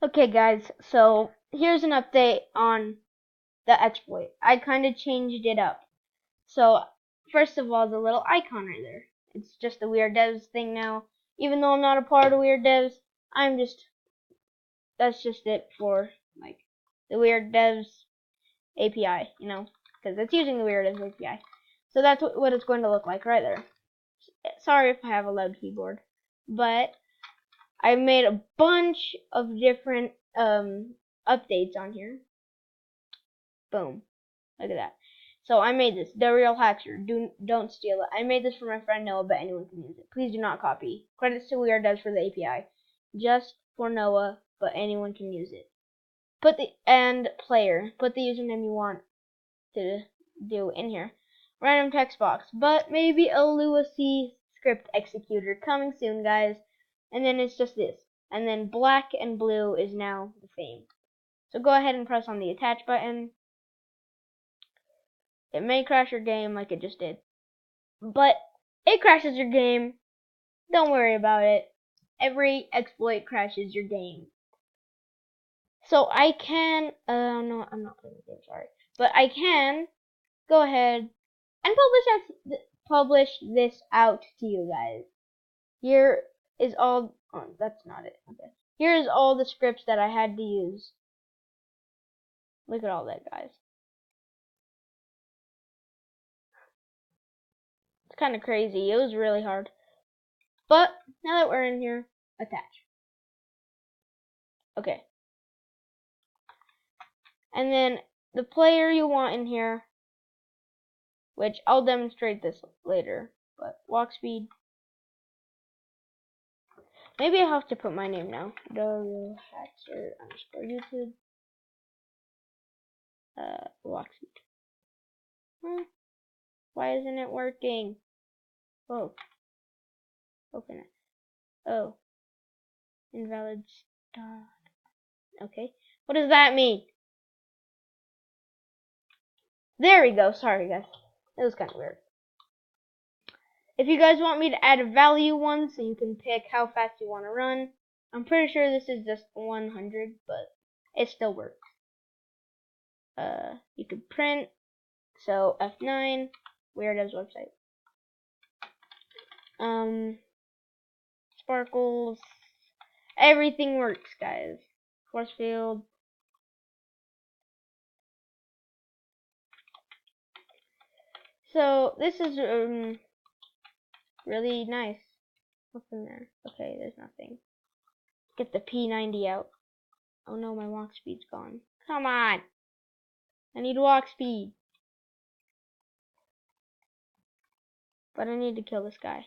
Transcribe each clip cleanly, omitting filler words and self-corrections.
Okay guys, so here's an update on the exploit. I kind of changed it up. So first of all, the little icon right there. It's just the Weird Devs thing now. Even though I'm not a part of Weird Devs, that's just it for like the Weird Devs API, because it's using the Weird Devs API. So that's what it's going to look like right there. Sorry if I have a loud keyboard, but I made a bunch of different updates on here. Boom. Look at that. So I made this. The Real Hacker. Don't steal it. I made this for my friend Noah, but anyone can use it. Please do not copy. Credits to Weird Devs for the API. Just for Noah, but anyone can use it. Player. Put the username you want to do in here. Random text box. But maybe a Lua C script executor coming soon, guys. And then it's just this. And then black and blue is now the same. So go ahead and press on the attach button. It may crash your game like it just did. But it crashes your game. Don't worry about it. Every exploit crashes your game. So I can, no, I'm not playing the game, sorry. But I can go ahead and publish this out to you guys. Here is all, oh, that's not it. Okay. Here is all the scripts that I had to use. Look at all that, guys. It's kind of crazy. It was really hard. But now that we're in here, attach. Okay. And then the player you want in here, which I'll demonstrate this later, but walk speed. Maybe I have to put my name now. DarylHaxter_YouTube. Walk speed. Why isn't it working? Oh. Open it. Oh. Invalid start. Okay. What does that mean? There we go. Sorry, guys. It was kind of weird. If you guys want me to add a value one so you can pick how fast you want to run, I'm pretty sure this is just 100, but it still works. You could print, so F9, Weird Devs website. Sparkles, everything works, guys. Force field. So this is really nice. What's in there? Okay, there's nothing. Get the P90 out. Oh no, my walk speed's gone. Come on! I need walk speed. But I need to kill this guy.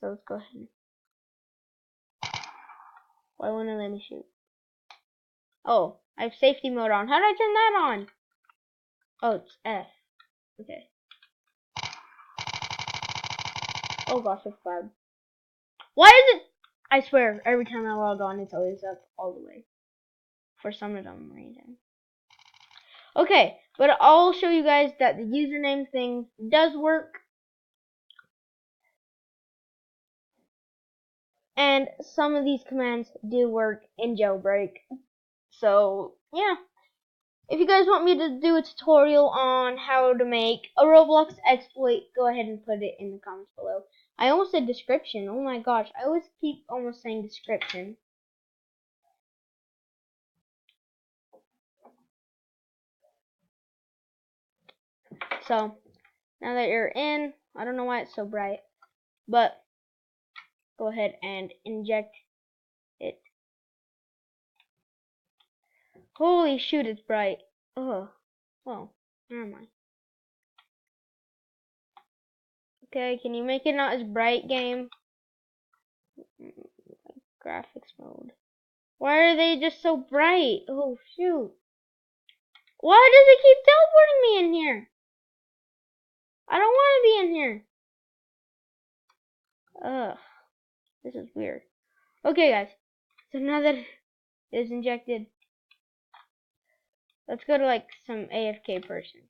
So let's go ahead. Why won't it let me shoot? Oh, I have safety mode on. How did I turn that on? Oh, it's F. Okay. Oh gosh, it's bad. Why is it? I swear, every time I log on, it's always up all the way. For some of them reason. Okay, but I'll show you guys that the username thing does work. And some of these commands do work in Jailbreak. So, yeah. If you guys want me to do a tutorial on how to make a Roblox exploit, go ahead and put it in the comments below. I almost said description. Oh my gosh, I always keep almost saying description. So, now that you're in, I don't know why it's so bright, but go ahead and inject it. Holy shoot, it's bright. Oh, well, never mind. Okay, can you make it not as bright, game? Graphics mode. Why are they just so bright? Oh, shoot. Why does it keep teleporting me in here? I don't want to be in here. Ugh. This is weird. Okay, guys. So now that it is injected, let's go to like some AFK person.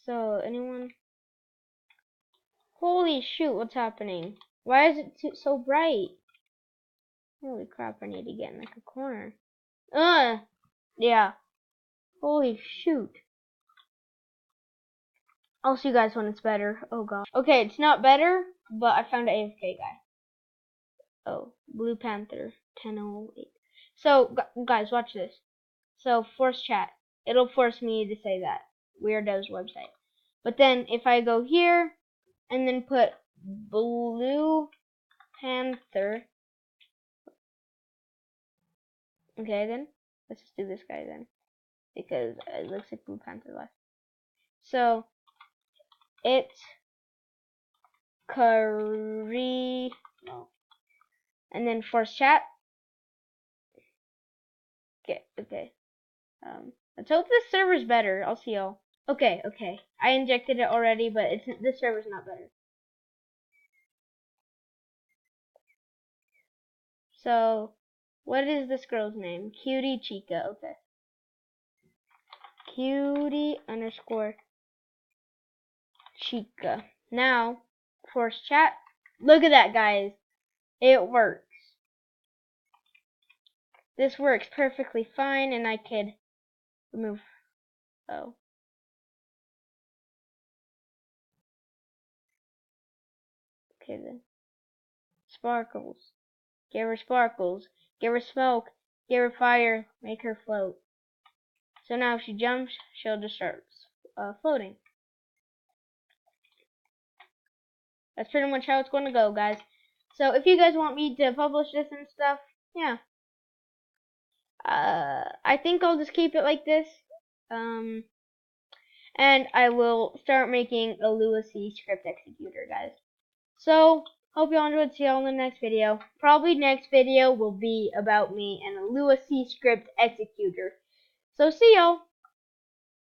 So anyone? Holy shoot! What's happening? Why is it so bright? Holy crap! I need to get in like a corner. Yeah. Holy shoot. I'll see you guys when it's better. Oh god. Okay, it's not better, but I found an AFK guy. Oh, Blue Panther 1008. So guys, watch this. So force chat. It'll force me to say that Weirdo's website. But then if I go here and then put Blue Panther. Okay, then let's just do this guy then, because it looks like Blue Panther left. So it's Curry, no, and then force chat. Okay. Let's hope this server's better. I'll see y'all. Okay. I injected it already, but this server's not better. So, what is this girl's name? Cutie Chica. Okay. Cutie _ Chica. Now, force chat. Look at that, guys. It works. This works perfectly fine, and I could remove. Oh. Okay then. Sparkles. Give her sparkles. Give her smoke. Give her fire. Make her float. So now if she jumps, she'll just start floating. That's pretty much how it's going to go, guys. So if you guys want me to publish this and stuff, yeah. I think I'll just keep it like this. And I will start making a Lua C script executor, guys. So, hope y'all enjoyed. See y'all in the next video. Probably next video will be about me and a Lua C script executor. So see y'all.